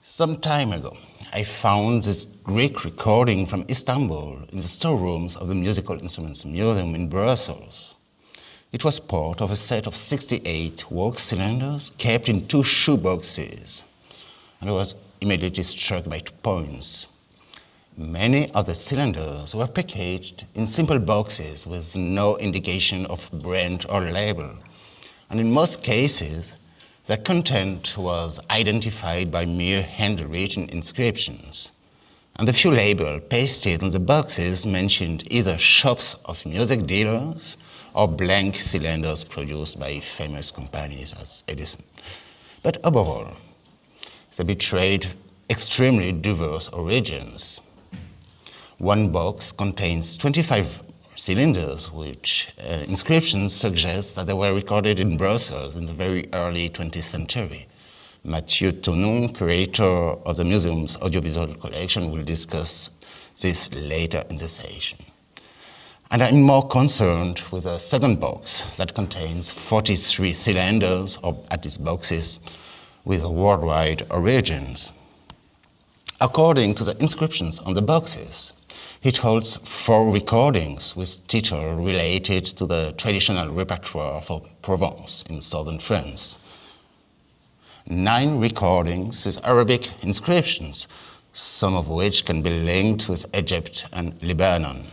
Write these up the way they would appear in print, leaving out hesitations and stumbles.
Some time ago, I found this Greek recording from Istanbul in the storerooms of the Musical Instruments Museum in Brussels. It was part of a set of 68 work cylinders kept in 2 shoeboxes, and I was immediately struck by 2 points. Many of the cylinders were packaged in simple boxes with no indication of brand or label, and in most cases, the content was identified by mere handwritten inscriptions, and the few labels pasted on the boxes mentioned either shops of music dealers or blank cylinders produced by famous companies as Edison. But above all, they betrayed extremely diverse origins. One box contains 25 cylinders, which inscriptions suggest that they were recorded in Brussels in the very early 20th century. Mathieu Tonon, curator of the museum's audiovisual collection, will discuss this later in the session. And I'm more concerned with a second box that contains 43 cylinders, or at least boxes, with worldwide origins. According to the inscriptions on the boxes, it holds 4 recordings with titles related to the traditional repertoire for Provence in southern France. 9 recordings with Arabic inscriptions, some of which can be linked with Egypt and Lebanon.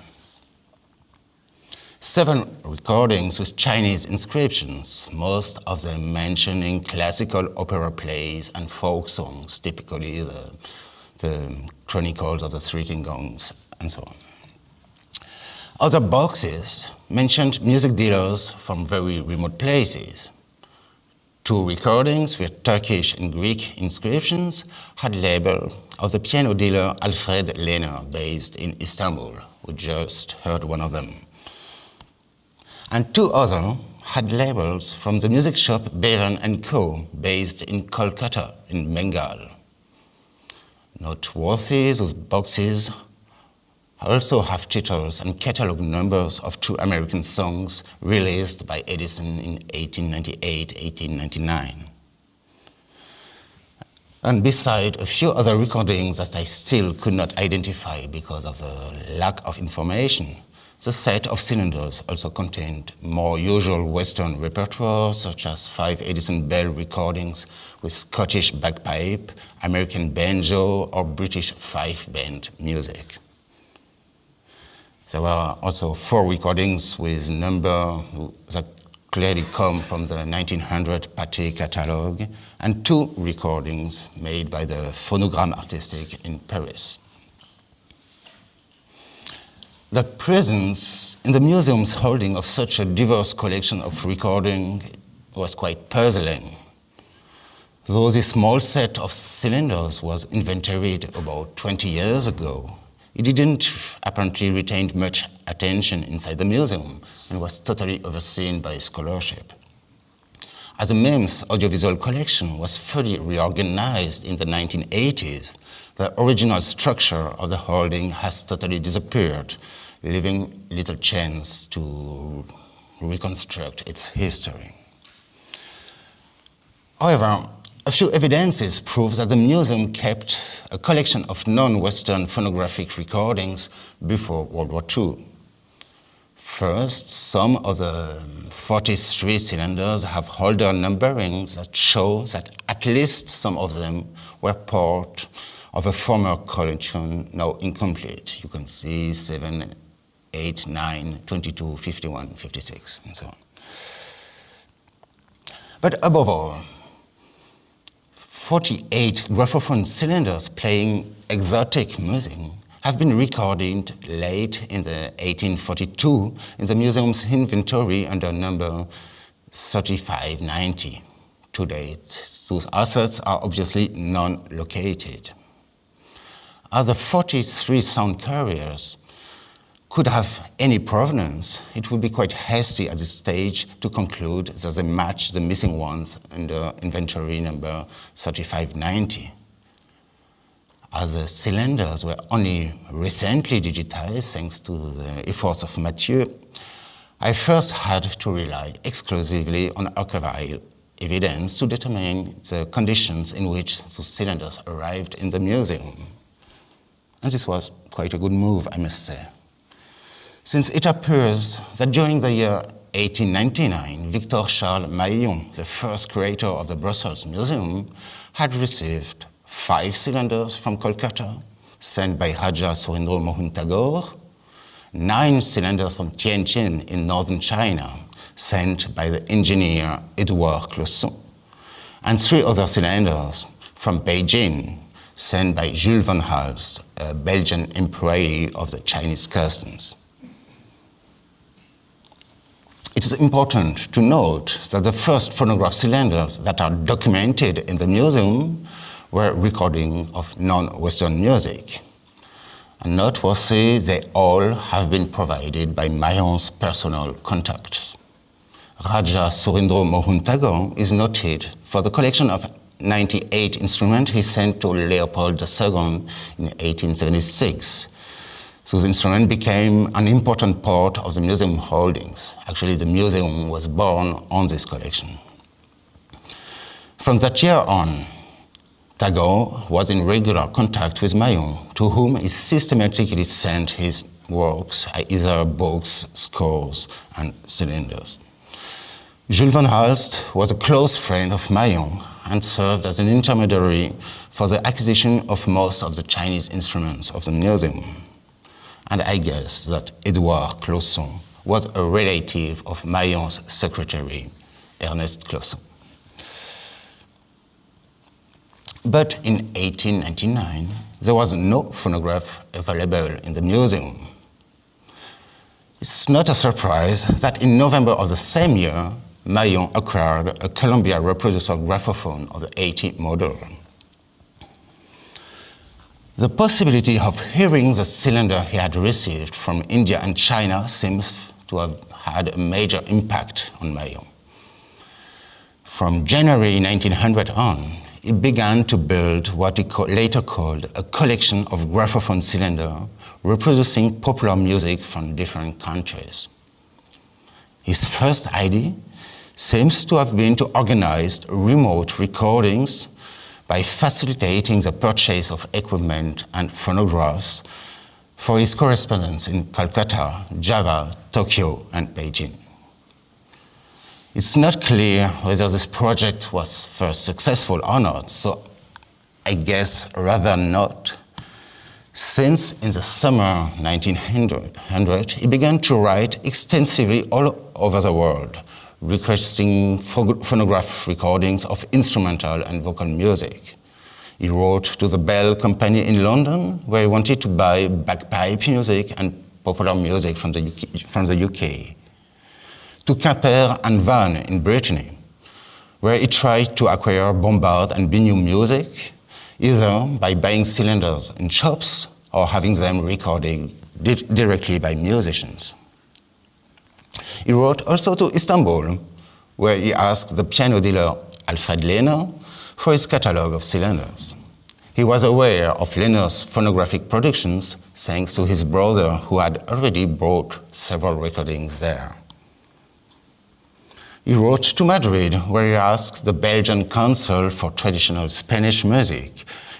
7 recordings with Chinese inscriptions, most of them mentioning classical opera plays and folk songs, typically the Chronicles of the Three Kingdoms, and so on. Other boxes mentioned music dealers from very remote places. 2 recordings with Turkish and Greek inscriptions had label of the piano dealer Alfred Lehner, based in Istanbul. We just heard one of them. And 2 others had labels from the music shop Behran & Co., based in Kolkata in Bengal. Noteworthy, those boxes also have titles and catalog numbers of 2 American songs released by Edison in 1898-1899. And beside a few other recordings that I still could not identify because of the lack of information, the set of cylinders also contained more usual Western repertoire, such as 5 Edison Bell recordings with Scottish bagpipe, American banjo, or British 5-band music. There were also 4 recordings with numbers that clearly come from the 1900 Pathé catalog, and 2 recordings made by the Phonogramme Artistique in Paris. The presence in the museum's holding of such a diverse collection of recording was quite puzzling. Though this small set of cylinders was inventoried about 20 years ago, it didn't apparently retain much attention inside the museum and was totally overseen by scholarship. As the MIM's audiovisual collection was fully reorganized in the 1980s, the original structure of the holding has totally disappeared, leaving little chance to reconstruct its history. However, a few evidences prove that the museum kept a collection of non-Western phonographic recordings before World War II. First, some of the 43 cylinders have holder numberings that show that at least some of them were part of a former collection now incomplete. You can see 7, 8, 9, 22, 51, 56, and so on. But above all, 48 graphophone cylinders playing exotic music have been recorded late in the 1842 in the museum's inventory under number 3590. To date, those assets are obviously non-located. As the 43 sound carriers could have any provenance, it would be quite hasty at this stage to conclude that they match the missing ones under inventory number 3590. as the cylinders were only recently digitized thanks to the efforts of Mathieu, I first had to rely exclusively on archival evidence to determine the conditions in which the cylinders arrived in the museum. And this was quite a good move, I must say, since it appears that during the year 1899, Victor Charles Mahillon, the first curator of the Brussels Museum, had received 5 cylinders from Kolkata, sent by Raja Surendra Mohun Tagore, 9 cylinders from Tianjin in northern China, sent by the engineer Edouard Clausson, and 3 other cylinders from Beijing, sent by Jules van Halst, a Belgian employee of the Chinese customs. It is important to note that the first phonograph cylinders that are documented in the museum were recordings of non-Western music. And noteworthy, they all have been provided by Mahillon's personal contacts. Raja Surendra Mohun Tagore is noted for the collection of 98 instruments he sent to Leopold II in 1876. Those instruments became an important part of the museum holdings. Actually, the museum was born on this collection. From that year on, Tagore was in regular contact with Mahillon, to whom he systematically sent his works, either books, scores, and cylinders. Jules van Halst was a close friend of Mahillon and served as an intermediary for the acquisition of most of the Chinese instruments of the museum. And I guess that Edouard Clausson was a relative of Mahillon's secretary, Ernest Clausson. But in 1899, there was no phonograph available in the museum. It's not a surprise that in November of the same year, Mahillon acquired a Columbia reproducer graphophone of the 80 model. The possibility of hearing the cylinder he had received from India and China seems to have had a major impact on Mahillon. From January 1900 on, he began to build what he later called a collection of graphophone cylinders reproducing popular music from different countries. His first idea seems to have been to organize remote recordings by facilitating the purchase of equipment and phonographs for his correspondents in Calcutta, Java, Tokyo, and Beijing. It's not clear whether this project was first successful or not, so I guess rather not. Since in the summer 1900, he began to write extensively all over the world, requesting phonograph recordings of instrumental and vocal music. He wrote to the Bell Company in London, where he wanted to buy bagpipe music and popular music from the UK. To Quimper and Vannes in Brittany, where he tried to acquire Bombard and Biniou music, either by buying cylinders in shops or having them recorded directly by musicians. He wrote also to Istanbul, where he asked the piano dealer Alfred Lehner for his catalogue of cylinders. He was aware of Lehner's phonographic productions thanks to his brother, who had already bought several recordings there. He wrote to Madrid, where he asked the Belgian Council for traditional Spanish music.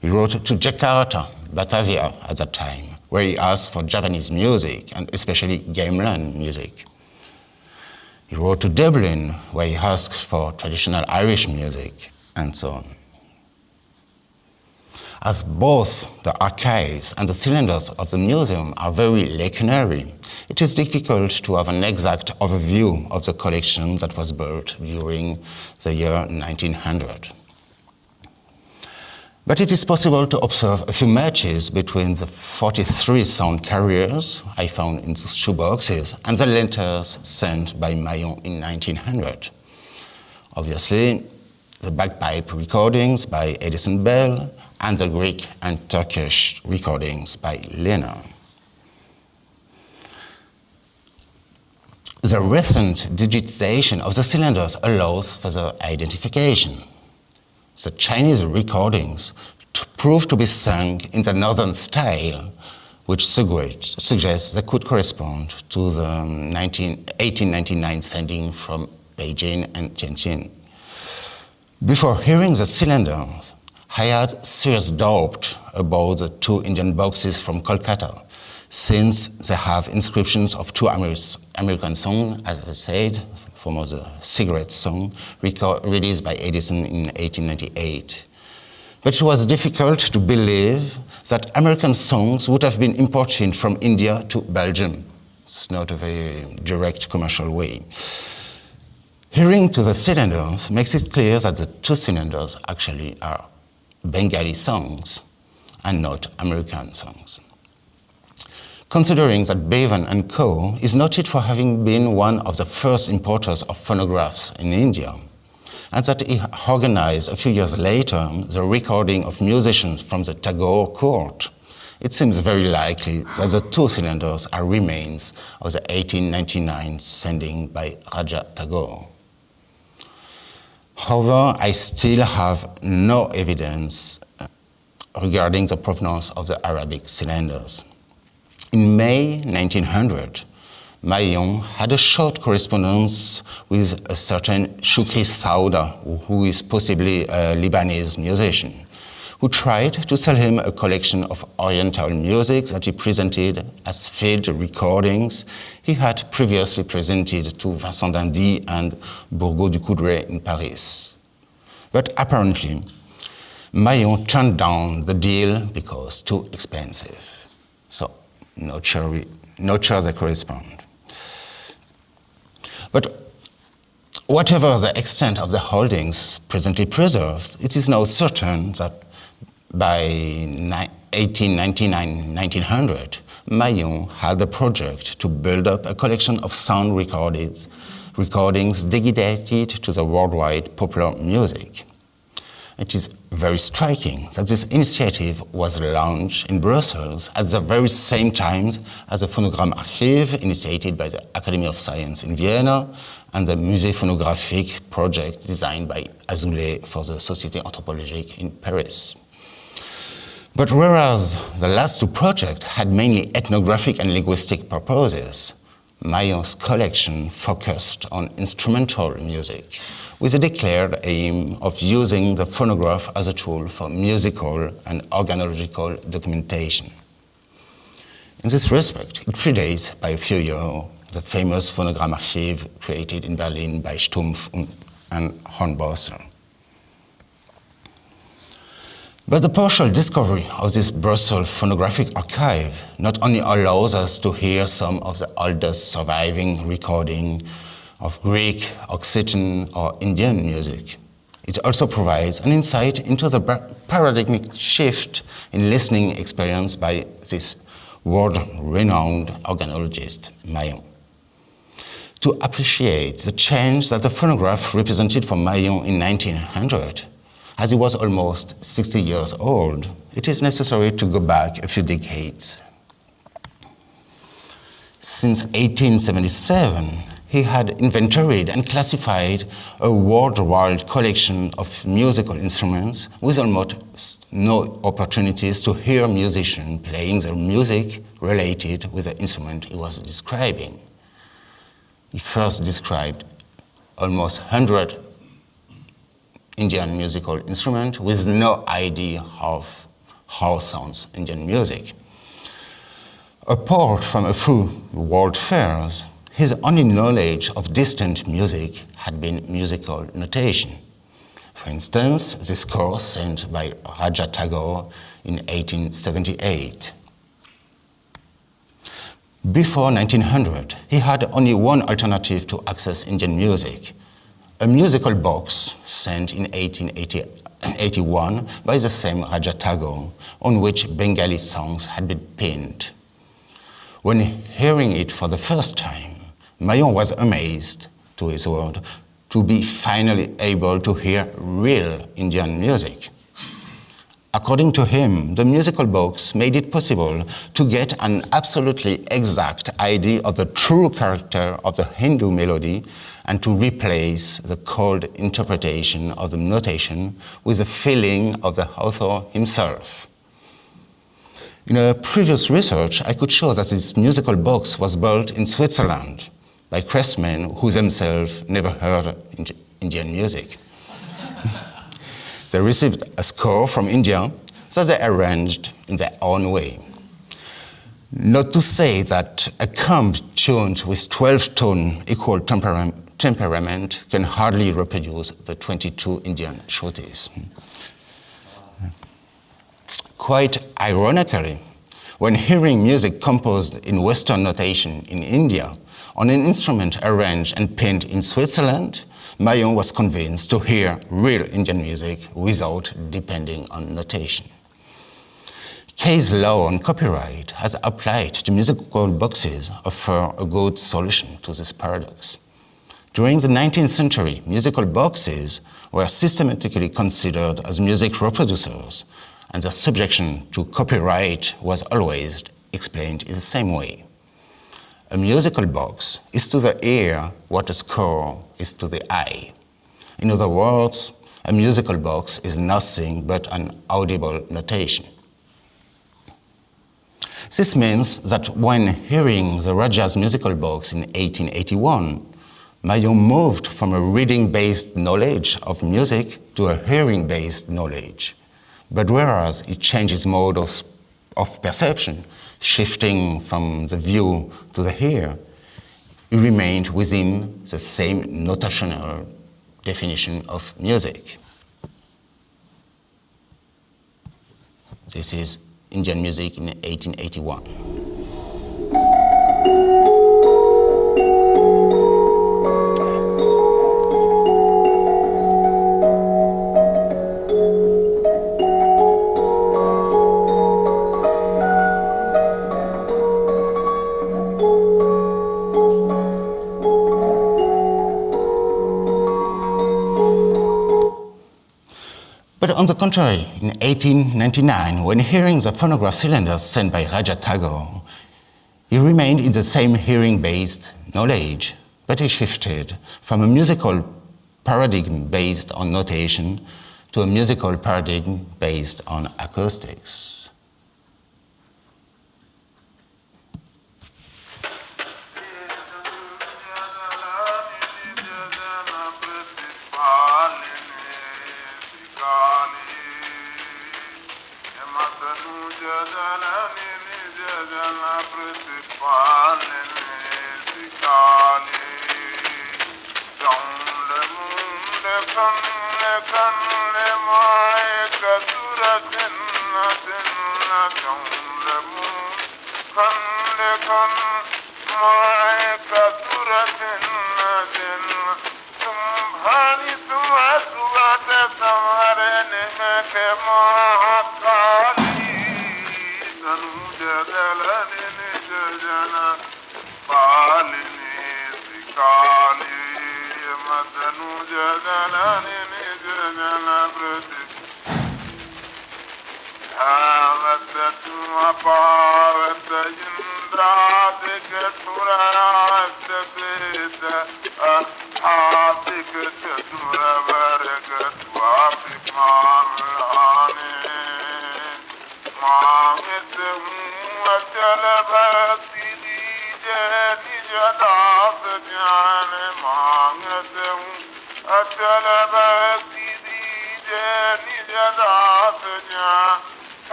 He wrote to Jakarta, Batavia at that time, where he asked for Javanese music, and especially gamelan music. He wrote to Dublin, where he asked for traditional Irish music, and so on. As both the archives and the cylinders of the museum are very lacunary, it is difficult to have an exact overview of the collection that was built during the year 1900. But it is possible to observe a few matches between the 43 sound carriers I found in those shoeboxes and the letters sent by Mahillon in 1900. Obviously, the bagpipe recordings by Edison Bell and the Greek and Turkish recordings by Lehner. The recent digitization of the cylinders allows for the identification. The Chinese recordings proved to be sung in the northern style, which suggests they could correspond to the 1899 sending from Beijing and Tianjin. Before hearing the cylinders, I had serious doubt about the two Indian boxes from Kolkata, since they have inscriptions of two American songs, as I said, from the cigarette song, released by Edison in 1898. But it was difficult to believe that American songs would have been imported from India to Belgium. It's not a very direct commercial way. Hearing to the cylinders makes it clear that the two cylinders actually are Bengali songs and not American songs. Considering that Bevan & Co. is noted for having been one of the first importers of phonographs in India, and that he organized a few years later the recording of musicians from the Tagore court, it seems very likely that the two cylinders are remains of the 1899 sending by Raja Tagore. However, I still have no evidence regarding the provenance of the Arabic cylinders. In May 1900, Mahillon had a short correspondence with a certain Shukri Sauda, who is possibly a Lebanese musician, who tried to sell him a collection of Oriental music that he presented as field recordings he had previously presented to Vincent d'Indy and Bourgault du Coudray in Paris. But apparently, Mahillon turned down the deal because too expensive. So, not sure they correspond. But whatever the extent of the holdings presently preserved, it is now certain that by 1899-1900, Mahillon had the project to build up a collection of sound recordings dedicated to the worldwide popular music. It is very striking that this initiative was launched in Brussels at the very same time as the Phonographic initiated by the Academy of Science in Vienna and the Musée Phonographique project designed by Azoulay for the Société Anthropologique in Paris. But whereas the last two projects had mainly ethnographic and linguistic purposes, Mahillon's collection focused on instrumental music, with a declared aim of using the phonograph as a tool for musical and organological documentation. In this respect, it predates by a few years the famous Phonogrammarchiv created in Berlin by Stumpf and Hornbosser. But the partial discovery of this Brussels phonographic archive not only allows us to hear some of the oldest surviving recording of Greek, Occitan, or Indian music, it also provides an insight into the paradigmic shift in listening experience by this world-renowned organologist, Mahillon. To appreciate the change that the phonograph represented for Mahillon in 1900, as he was almost 60 years old, it is necessary to go back a few decades. Since 1877, he had inventoried and classified a worldwide collection of musical instruments with almost no opportunities to hear musicians playing their music related with the instrument he was describing. He first described almost 100 Indian musical instruments with no idea of how sounds Indian music. Apart from a few world fairs, his only knowledge of distant music had been musical notation. For instance, the score sent by Raja Tagore in 1878. Before 1900, he had only one alternative to access Indian music, a musical box sent in 1881 by the same Raja Tagore, on which Bengali songs had been pinned. When hearing it for the first time, Mahillon was amazed, to his word, to be finally able to hear real Indian music. According to him, the musical box made it possible to get an absolutely exact idea of the true character of the Hindu melody and to replace the cold interpretation of the notation with the feeling of the author himself. In a previous research, I could show that this musical box was built in Switzerland by craftsmen who themselves never heard Indian music. They received a score from India that they arranged in their own way. Not to say that a comb tuned with 12 tone equal temperament can hardly reproduce the 22 Indian shrutis. Quite ironically, when hearing music composed in Western notation in India on an instrument arranged and penned in Switzerland, Mahillon was convinced to hear real Indian music without depending on notation. Case law on copyright has applied to musical boxes offer a good solution to this paradox. During the 19th century, musical boxes were systematically considered as music reproducers, and their subjection to copyright was always explained in the same way. A musical box is to the ear what a score is to the eye. In other words, a musical box is nothing but an audible notation. This means that when hearing the Raja's musical box in 1881, Mahillon moved from a reading-based knowledge of music to a hearing-based knowledge. But whereas it changes mode of perception, shifting from the view to the ear, it remained within the same notational definition of music. This is Indian music in 1881. But on the contrary, in 1899, when hearing the phonograph cylinders sent by Raja Tagore, he remained in the same hearing-based knowledge, but he shifted from a musical paradigm based on notation to a musical paradigm based on acoustics.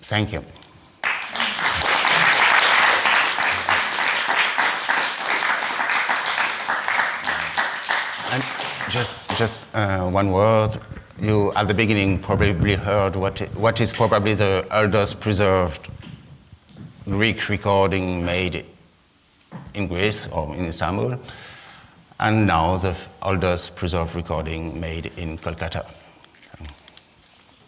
Thank you. And just one word You, at the beginning, probably heard what is probably the oldest preserved Greek recording made in Greece or in Istanbul, and now the oldest preserved recording made in Kolkata.